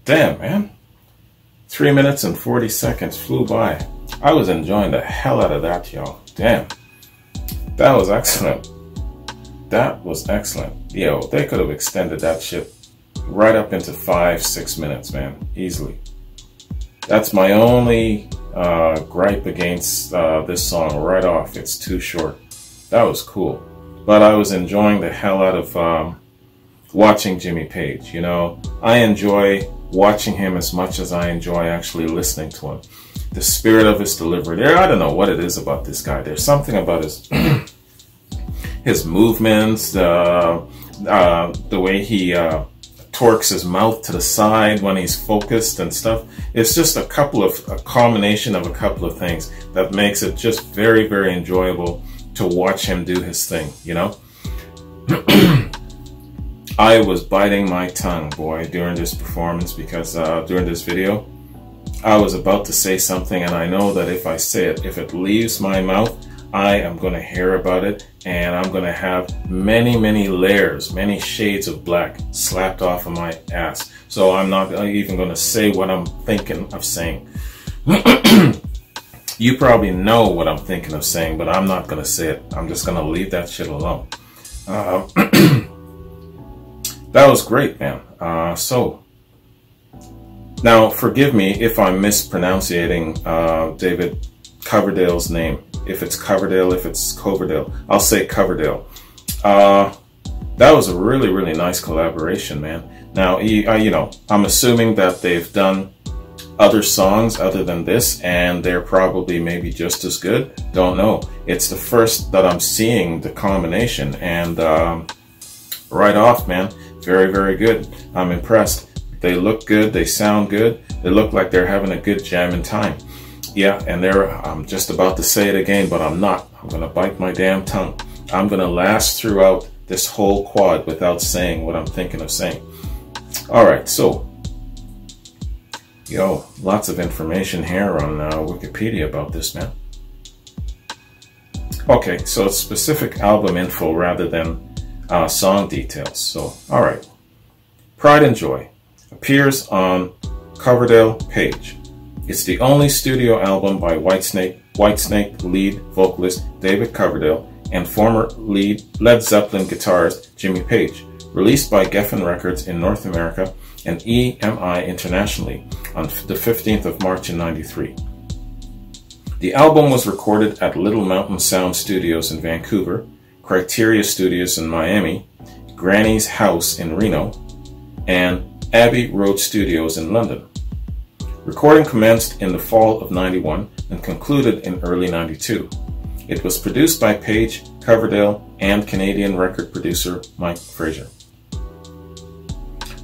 Damn, man. 3 minutes and 40 seconds flew by. I was enjoying the hell out of that, y'all. Damn. That was excellent. That was excellent. Yo, they could have extended that shit right up into 5-6 minutes, man. Easily. That's my only gripe against this song right off. It's too short. That was cool. But I was enjoying the hell out of watching Jimmy Page. You know, I enjoy watching him as much as I enjoy actually listening to him. The spirit of his delivery. I don't know what it is about this guy. There's something about his his movements, the way he torques his mouth to the side when he's focused and stuff. It's just a combination of a couple of things that makes it just very, very enjoyable to watch him do his thing, you know? I was biting my tongue, boy, during this performance because during this video, I was about to say something and I know that if I say it, if it leaves my mouth, I am going to hear about it and I'm going to have many, many layers, many shades of black slapped off of my ass. So I'm not even going to say what I'm thinking of saying. You probably know what I'm thinking of saying, but I'm not going to say it. I'm just going to leave that shit alone. That was great, man. So, now forgive me if I'm mispronouncing David Coverdale's name. If it's Coverdale, if it's Coverdale, I'll say Coverdale. That was a really, really nice collaboration, man. Now, you know, I'm assuming that they've done other songs other than this, and they're probably maybe just as good. Don't know. It's the first that I'm seeing the combination, and right off, man, very, very good. I'm impressed. They look good. They sound good. They look like they're having a good jamming time. Yeah, and I'm just about to say it again, but I'm not. I'm going to bite my damn tongue. I'm going to last throughout this whole quad without saying what I'm thinking of saying. All right, so, yo, lots of information here on Wikipedia about this, man. Okay, so it's specific album info rather than song details. So, all right. Pride and Joy appears on Coverdale Page. It's the only studio album by Whitesnake lead vocalist David Coverdale and former Led Zeppelin guitarist Jimmy Page, released by Geffen Records in North America and EMI internationally on the 15th of March in '93. The album was recorded at Little Mountain Sound Studios in Vancouver, Criteria Studios in Miami, Granny's House in Reno, and Abbey Road Studios in London. Recording commenced in the fall of '91 and concluded in early '92. It was produced by Page, Coverdale, and Canadian record producer Mike Fraser.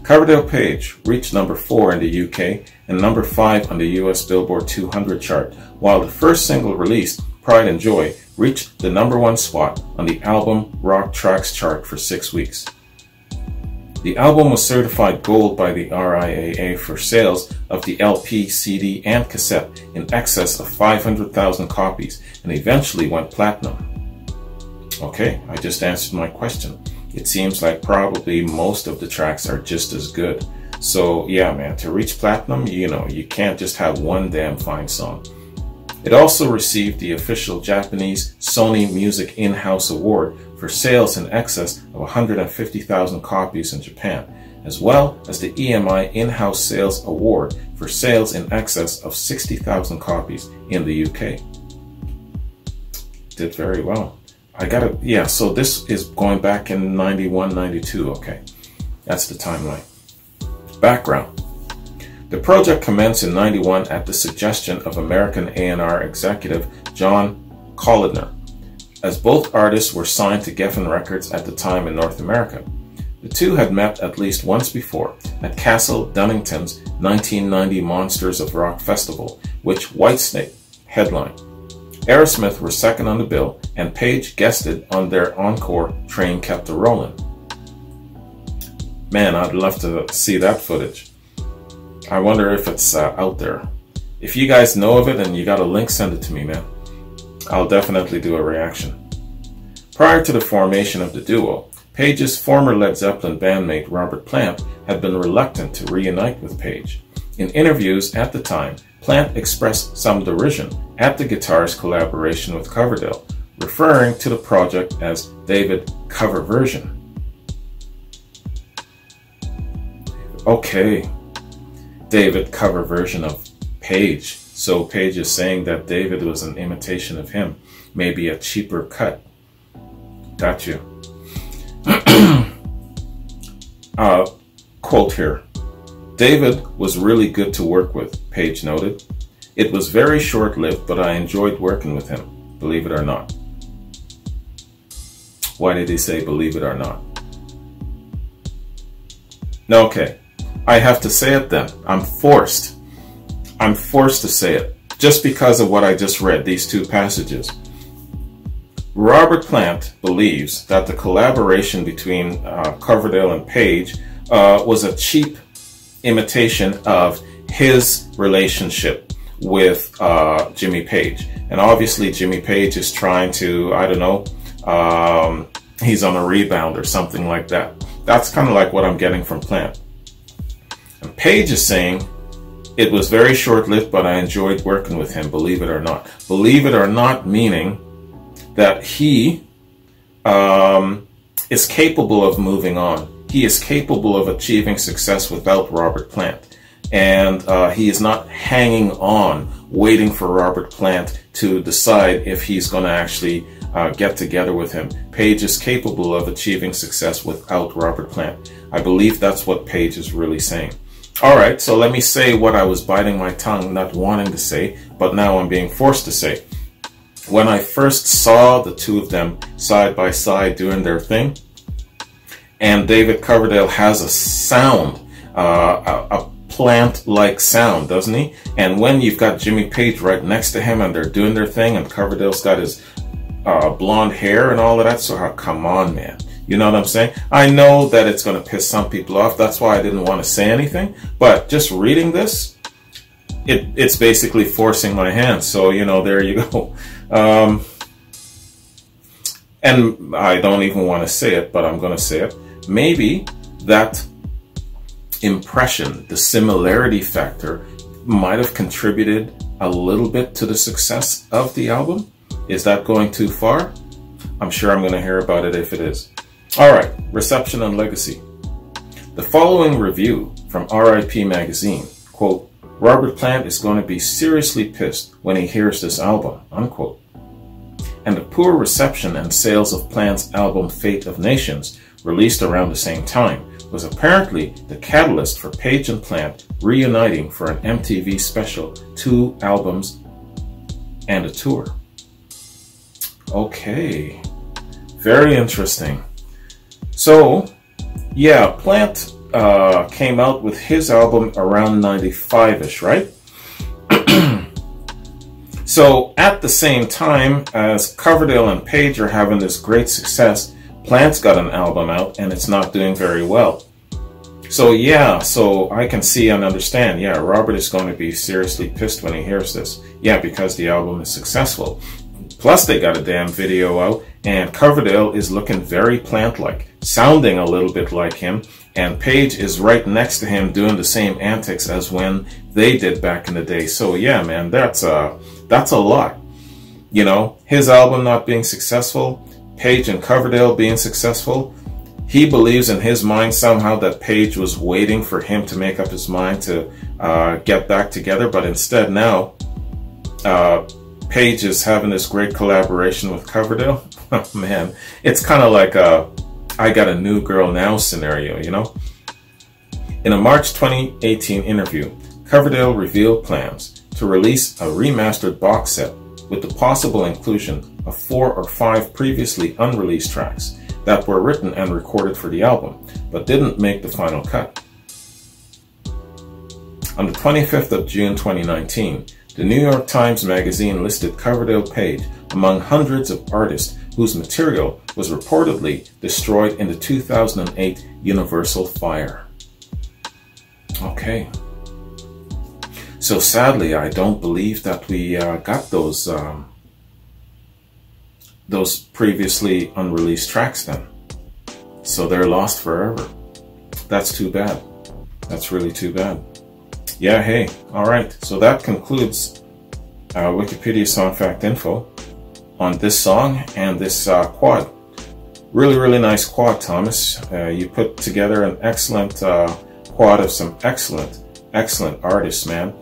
Coverdale Page reached number 4 in the UK and number 5 on the US Billboard 200 chart, while the first single released, Pride and Joy, reached the number 1 spot on the album Rock Tracks chart for 6 weeks. The album was certified gold by the RIAA for sales of the LP, CD, and cassette in excess of 500,000 copies and eventually went platinum. Okay, I just answered my question. It seems like probably most of the tracks are just as good. So yeah, man, to reach platinum, you know, you can't just have one damn fine song. It also received the official Japanese Sony Music In-House Award for sales in excess of 150,000 copies in Japan, as well as the EMI In-House Sales Award for sales in excess of 60,000 copies in the UK. Did very well. Yeah, so this is going back in 91, 92, okay. That's the timeline. Background. The project commenced in '91 at the suggestion of American A&R executive John Collidner, as both artists were signed to Geffen Records at the time in North America. The two had met at least once before at Castle Dunnington's 1990 Monsters of Rock Festival, which Whitesnake headlined. Aerosmith were second on the bill, and Page guested on their encore Train Kept a Rollin'. Man, I'd love to see that footage. I wonder if it's out there. If you guys know of it and you got a link, send it to me, man. I'll definitely do a reaction. Prior to the formation of the duo, Page's former Led Zeppelin bandmate Robert Plant had been reluctant to reunite with Page. In interviews at the time, Plant expressed some derision at the guitarist's collaboration with Coverdale, referring to the project as David Cover Version. Okay, David Cover Version of Page. So Page is saying that David was an imitation of him, maybe a cheaper cut. Got you. Quote here. David was really good to work with, Page noted. It was very short-lived, but I enjoyed working with him, believe it or not. Why did he say believe it or not? Okay, I have to say it then. I'm forced to say it, just because of what I just read, these two passages. Robert Plant believes that the collaboration between Coverdale and Page was a cheap imitation of his relationship with Jimmy Page. And obviously Jimmy Page is trying to, I don't know, he's on a rebound or something like that. That's kind of like what I'm getting from Plant. And Page is saying, it was very short-lived, but I enjoyed working with him, believe it or not. Believe it or not meaning that he is capable of moving on. He is capable of achieving success without Robert Plant. And he is not hanging on, waiting for Robert Plant to decide if he's going to actually get together with him. Page is capable of achieving success without Robert Plant. I believe that's what Page is really saying. All right, so let me say what I was biting my tongue, not wanting to say, but now I'm being forced to say. When I first saw the two of them side by side doing their thing, and David Coverdale has a sound, a Plant-like sound, doesn't he? And when you've got Jimmy Page right next to him and they're doing their thing, and Coverdale's got his blonde hair and all of that, so come on, man. You know what I'm saying? I know that it's going to piss some people off. That's why I didn't want to say anything. But just reading this, it's basically forcing my hand. So, you know, there you go. And I don't even want to say it, but I'm going to say it. Maybe that impression, the similarity factor, might have contributed a little bit to the success of the album. Is that going too far? I'm sure I'm going to hear about it if it is. All right, reception and legacy. The following review from RIP Magazine, quote, Robert Plant is going to be seriously pissed when he hears this album, unquote. And the poor reception and sales of Plant's album Fate of Nations, released around the same time, was apparently the catalyst for Page and Plant reuniting for an MTV special, 2 albums and a tour. Okay, very interesting. So, yeah, Plant came out with his album around 95-ish, right? So, at the same time as Coverdale and Page are having this great success, Plant's got an album out and it's not doing very well. So, yeah, so I can see and understand, yeah, Robert is going to be seriously pissed when he hears this. Yeah, because the album is successful. Plus, they got a damn video out, and Coverdale is looking very Plant-like, sounding a little bit like him, and Page is right next to him doing the same antics as when they did back in the day. So yeah, man, that's a lot. You know, his album not being successful, Page and Coverdale being successful. He believes in his mind somehow that Page was waiting for him to make up his mind to get back together, but instead now, Page is having this great collaboration with Coverdale. Oh, man, it's kind of like a I got a new girl now scenario, you know? In a March 2018 interview, Coverdale revealed plans to release a remastered box set with the possible inclusion of 4 or 5 previously unreleased tracks that were written and recorded for the album, but didn't make the final cut. On the 25th of June 2019, the New York Times Magazine listed Coverdale Page among hundreds of artists whose material was reportedly destroyed in the 2008 Universal fire. Okay. So sadly, I don't believe that we got those previously unreleased tracks then. so they're lost forever. That's too bad. That's really too bad. Yeah, hey, all right. So that concludes Wikipedia Song Fact Info on this song and this quad. Really, really nice quad, Thomas. You put together an excellent quad of some excellent artists, man.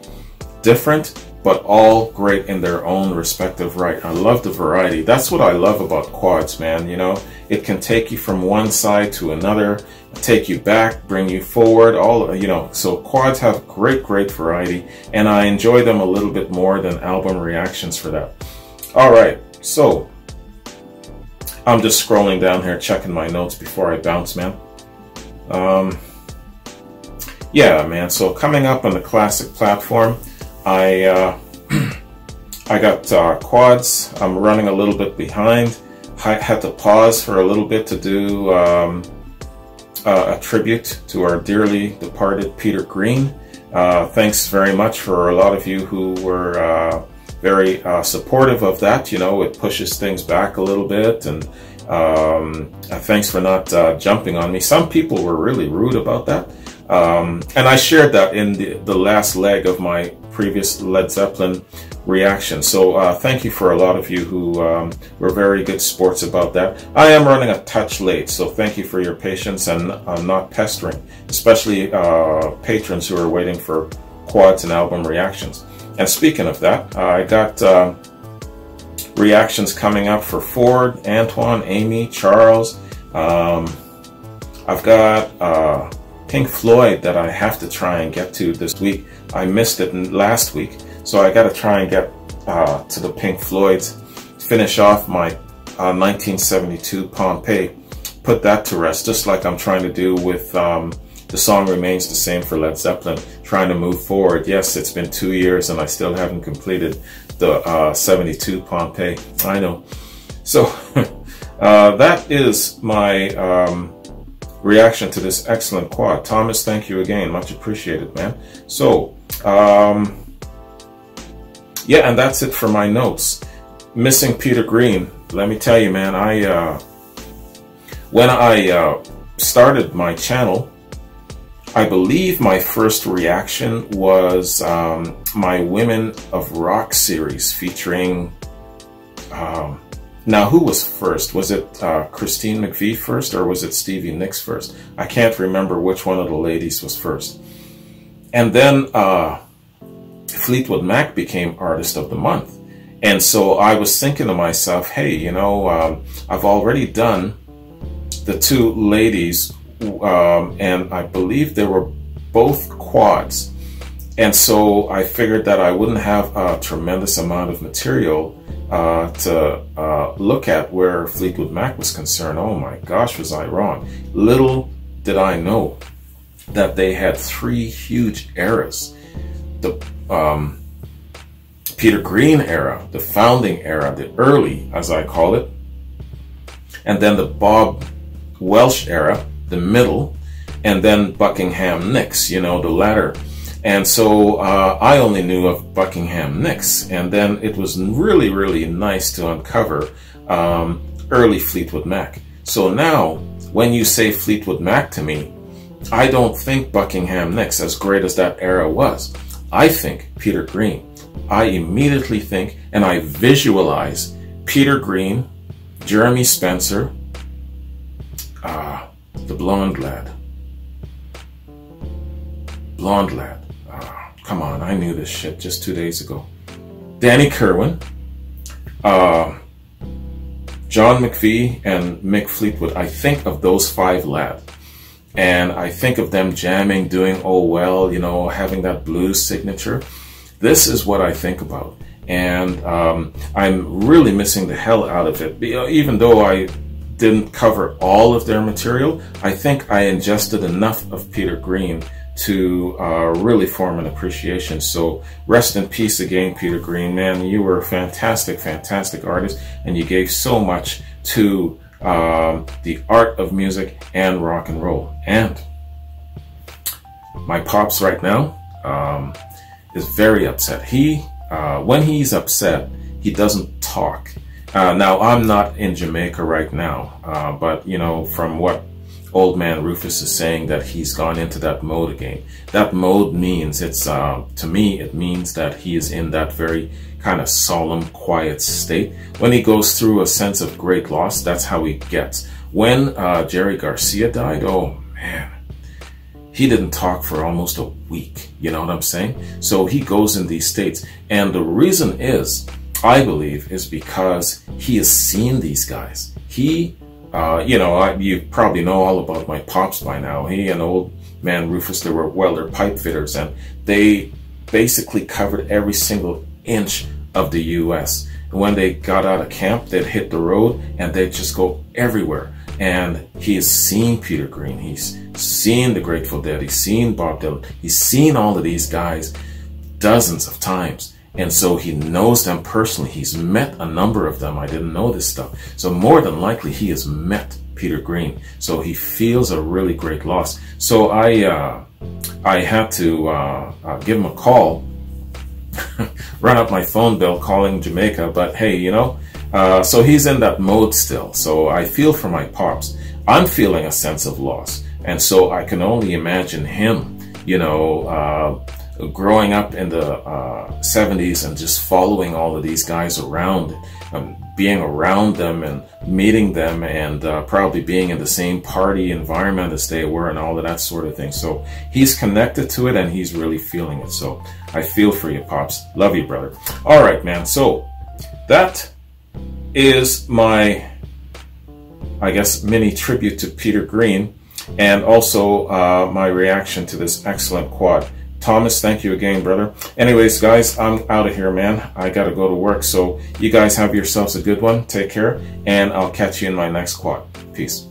Different, but all great in their own respective right. I love the variety. That's what I love about quads, man. You know, it can take you from one side to another, take you back, bring you forward, all, you know. So quads have great variety, and I enjoy them a little bit more than album reactions for that. All right, so I'm just scrolling down here, checking my notes before I bounce, man. Yeah, man, so coming up on the classic platform, I got quads. I'm running a little bit behind. I had to pause for a little bit to do a tribute to our dearly departed Peter Green. Thanks very much for a lot of you who were very supportive of that. You know, it pushes things back a little bit, and thanks for not jumping on me. Some people were really rude about that. And I shared that in the last leg of my previous Led Zeppelin reaction. So thank you for a lot of you who were very good sports about that. I am running a touch late, so thank you for your patience and not pestering, especially patrons who are waiting for quads and album reactions. And speaking of that, I got reactions coming up for Ford, Antoine, Amy, Charles. I've got Pink Floyd that I have to try and get to this week. I missed it last week, so I got to try and get to the Pink Floyds, finish off my 1972 Pompeii, put that to rest, just like I'm trying to do with The Song Remains the Same for Led Zeppelin, trying to move forward. Yes, it's been 2 years and I still haven't completed the 72 Pompeii. I know. So that is my reaction to this excellent quad. Thomas, thank you again, much appreciated, man. So yeah, and that's it for my notes. Missing Peter Green, let me tell you, man, when I started my channel, I believe my first reaction was my Women of Rock series featuring now, who was first? Was it Christine McVie first, or was it Stevie Nicks first? I can't remember which one of the ladies was first. And then Fleetwood Mac became Artist of the Month. And so I was thinking to myself, hey, you know, I've already done the two ladies, and I believe they were both quads. And so I figured that I wouldn't have a tremendous amount of material to look at where Fleetwood Mac was concerned. Oh my gosh, was I wrong? Little did I know that they had three huge eras. The Peter Green era, the founding era, the early, as I call it, and then the Bob Welsh era, the middle, and then Buckingham Nicks, you know, the latter. And so I only knew of Buckingham Nicks, and then it was really, really nice to uncover early Fleetwood Mac. So now, when you say Fleetwood Mac to me, I don't think Buckingham Nicks, as great as that era was. I think Peter Green. I immediately think, and I visualize Peter Green, Jeremy Spencer, the blonde lad. Blonde lad. Come on, I knew this shit just 2 days ago. Danny Kerwin, John McVie, and Mick Fleetwood. I think of those five lads. And I think of them jamming, doing oh well, you know, having that blues signature. This is what I think about. And I'm really missing the hell out of it. Even though I didn't cover all of their material, I think I ingested enough of Peter Green to really form an appreciation. So rest in peace again, Peter Green, man. You were a fantastic, fantastic artist, and you gave so much to the art of music and rock and roll. And my pops right now is very upset. When he's upset, he doesn't talk. Now, I'm not in Jamaica right now, but you know, from what old man Rufus is saying that he's gone into that mode again. That mode means to me, it means that he is in that very kind of solemn, quiet state. When he goes through a sense of great loss, that's how he gets. When Jerry Garcia died, oh man, he didn't talk for almost a week. You know what I'm saying? So he goes in these states. And the reason is, I believe, is because he has seen these guys. He, you probably know all about my pops by now. He and old man Rufus, they were welder pipe fitters, and they basically covered every single inch of the U.S. And when they got out of camp, they'd hit the road and they'd just go everywhere. And he has seen Peter Green. He's seen the Grateful Dead. He's seen Bob Dylan. He's seen all of these guys dozens of times. And so he knows them personally. He's met a number of them. I didn't know this stuff. So more than likely, he has met Peter Green. So he feels a really great loss. So I had to give him a call, run up my phone bill calling Jamaica. But hey, you know, so he's in that mode still. So I feel for my pops. I'm feeling a sense of loss. And so I can only imagine him, you know, growing up in the 70s and just following all of these guys around, being around them and meeting them, and probably being in the same party environment as they were and all of that sort of thing. So he's connected to it and he's really feeling it. So I feel for you, Pops. Love you, brother. All right, man. So that is my, I guess, mini tribute to Peter Green, and also my reaction to this excellent quad. Thomas, thank you again, brother. Anyways, guys, I'm out of here, man. I got to go to work. So you guys have yourselves a good one. Take care, and I'll catch you in my next quad. Peace.